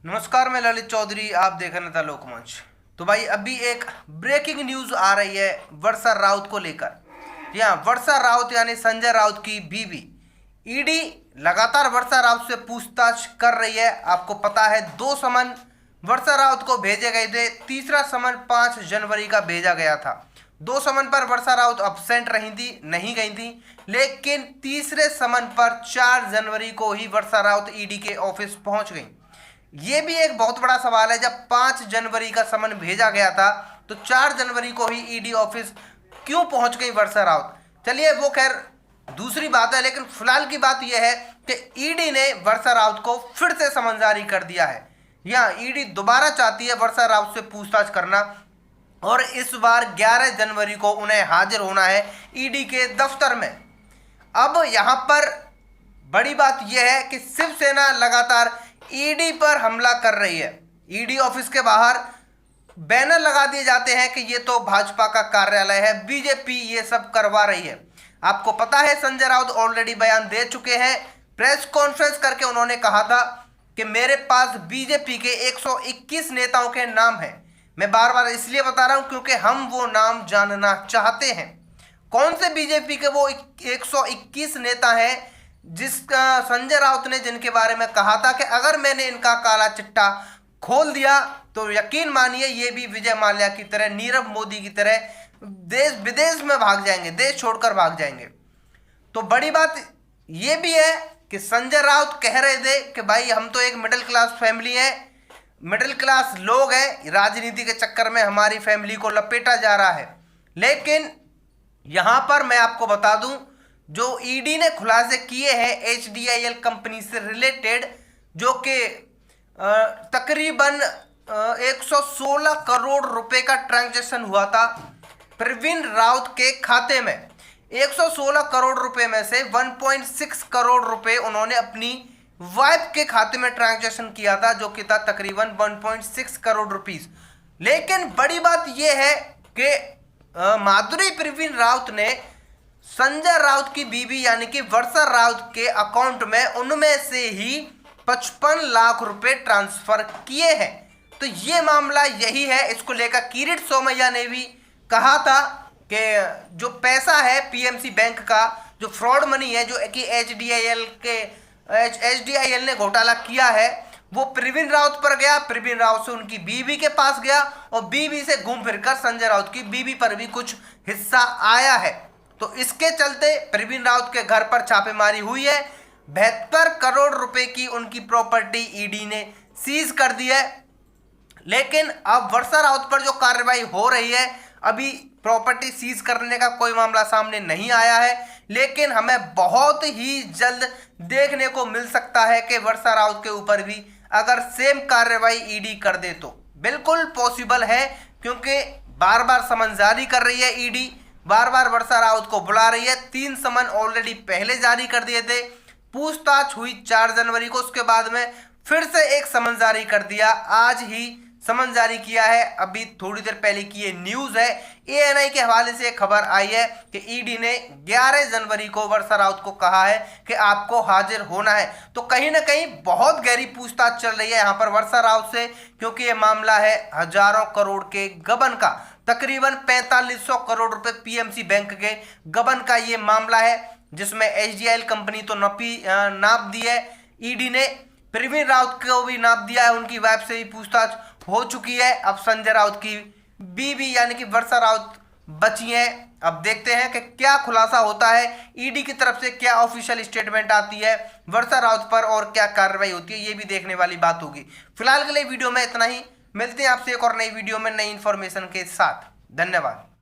नमस्कार, मैं ललित चौधरी, आप देख रहे हैं लोकमंच। तो भाई अभी एक ब्रेकिंग न्यूज आ रही है वर्षा राउत को लेकर। जी हाँ, वर्षा राउत यानी संजय राउत की बीवी। ईडी लगातार वर्षा राउत से पूछताछ कर रही है। आपको पता है 2 समन वर्षा राउत को भेजे गए थे। तीसरा समन 5 जनवरी का भेजा गया था। 2 समन पर वर्षा राउत अब्सेंट रही थी, नहीं गई थी, लेकिन तीसरे समन पर 4 जनवरी को ही वर्षा राउत ईडी के ऑफिस पहुंच गई। ये भी एक बहुत बड़ा सवाल है, जब 5 जनवरी का समन भेजा गया था तो 4 जनवरी को ही ईडी ऑफिस क्यों पहुंच गई वर्षा राउत। चलिए वो खैर दूसरी बात है, लेकिन फिलहाल की बात यह है कि ईडी ने वर्षा राउत को फिर से समन जारी कर दिया है। यहाँ ईडी दोबारा चाहती है वर्षा राउत से पूछताछ करना, और इस बार 11 जनवरी को उन्हें हाजिर होना है ईडी के दफ्तर में। अब यहाँ पर बड़ी बात यह है कि शिवसेना लगातार ईडी पर हमला कर रही है। ईडी ऑफिस के बाहर बैनर लगा दिए जाते हैं कि ये तो भाजपा का कार्यालय है, बीजेपी ये सब करवा रही है। आपको पता है संजय राउत ऑलरेडी बयान दे चुके हैं। प्रेस कॉन्फ्रेंस करके उन्होंने कहा था कि मेरे पास बीजेपी के 121 नेताओं के नाम हैं। मैं बार बार इसलिए बता रहा हूं क्योंकि हम वो नाम जानना चाहते हैं। कौन से बीजेपी के वो 121 नेता हैं जिसका संजय राउत ने, जिनके बारे में कहा था कि अगर मैंने इनका काला चिट्टा खोल दिया तो यकीन मानिए ये भी विजय माल्या की तरह, नीरव मोदी की तरह देश विदेश में भाग जाएंगे, देश छोड़कर भाग जाएंगे। तो बड़ी बात ये भी है कि संजय राउत कह रहे थे कि भाई हम तो एक मिडिल क्लास फैमिली है, मिडिल क्लास लोग हैं, राजनीति के चक्कर में हमारी फैमिली को लपेटा जा रहा है। लेकिन यहां पर मैं आपको बता दूं, जो ईडी ने खुलासे किए हैं एचडीआईएल कंपनी से रिलेटेड, जो कि तकरीबन 116 करोड़ रुपए का ट्रांजैक्शन हुआ था प्रवीण राउत के खाते में। 116 करोड़ रुपए में से 1.6 करोड़ रुपए उन्होंने अपनी वाइफ के खाते में ट्रांजैक्शन किया था, जो कि था तकरीबन 1.6 करोड़ रुपीस। लेकिन बड़ी बात यह है कि माधुरी प्रवीण राउत ने संजय राउत की बीवी यानी कि वर्षा राउत के अकाउंट में उनमें से ही 55 लाख रुपए ट्रांसफर किए हैं। तो ये मामला यही है। इसको लेकर किरीट सोमैया ने भी कहा था कि जो पैसा है पीएमसी बैंक का, जो फ्रॉड मनी है, जो कि एचडीआईएल ने घोटाला किया है, वो प्रवीण राउत पर गया। प्रवीण राउत से उनकी बीवी के पास गया और बीवी से घूम फिरकर संजय राउत की बीवी पर भी कुछ हिस्सा आया है। तो इसके चलते प्रवीण राउत के घर पर छापेमारी हुई है। 72 करोड़ रुपए की उनकी प्रॉपर्टी ईडी ने सीज कर दी है। लेकिन अब वर्षा राउत पर जो कार्रवाई हो रही है, अभी प्रॉपर्टी सीज करने का कोई मामला सामने नहीं आया है, लेकिन हमें बहुत ही जल्द देखने को मिल सकता है कि वर्षा राउत के ऊपर भी अगर सेम कार्रवाई ईडी कर दे तो बिल्कुल पॉसिबल है, क्योंकि बार बार समन जारी कर रही है ईडी, बार बार वर्षा राउत को बुला रही है। 3 समन ऑलरेडी पहले जारी कर दिए थे। पूछताछ हुई 4 जनवरी को, उसके बाद में फिर से एक समन जारी कर दिया। आज ही समन जारी किया है, अभी थोड़ी देर पहले की ये न्यूज है। एएनआई के हवाले से खबर आई है कि ईडी ने 11 जनवरी को वर्षा राउत को कहा है कि आपको हाजिर होना है। तो कहीं ना कहीं बहुत गहरी पूछताछ चल रही है यहाँ पर वर्षा राउत से, क्योंकि ये मामला है हजारों करोड़ के गबन का। तकरीबन 4500 करोड़ रुपए पीएमसी बैंक के गबन का ये मामला है, जिसमें एचडीआईएल कंपनी तो नाप दी है ईडी ने, प्रवीण राउत को भी नाप दिया है, उनकी वाइफ से भी पूछताछ हो चुकी है। अब संजय राउत की बीवी यानी कि वर्षा राउत बची हैं। अब देखते हैं कि क्या खुलासा होता है, ईडी की तरफ से क्या ऑफिशियल स्टेटमेंट आती है वर्षा राउत पर और क्या कार्रवाई होती है, ये भी देखने वाली बात होगी। फिलहाल के लिए वीडियो में इतना ही, मिलते हैं आपसे एक और नई वीडियो में नई इन्फॉर्मेशन के साथ। धन्यवाद।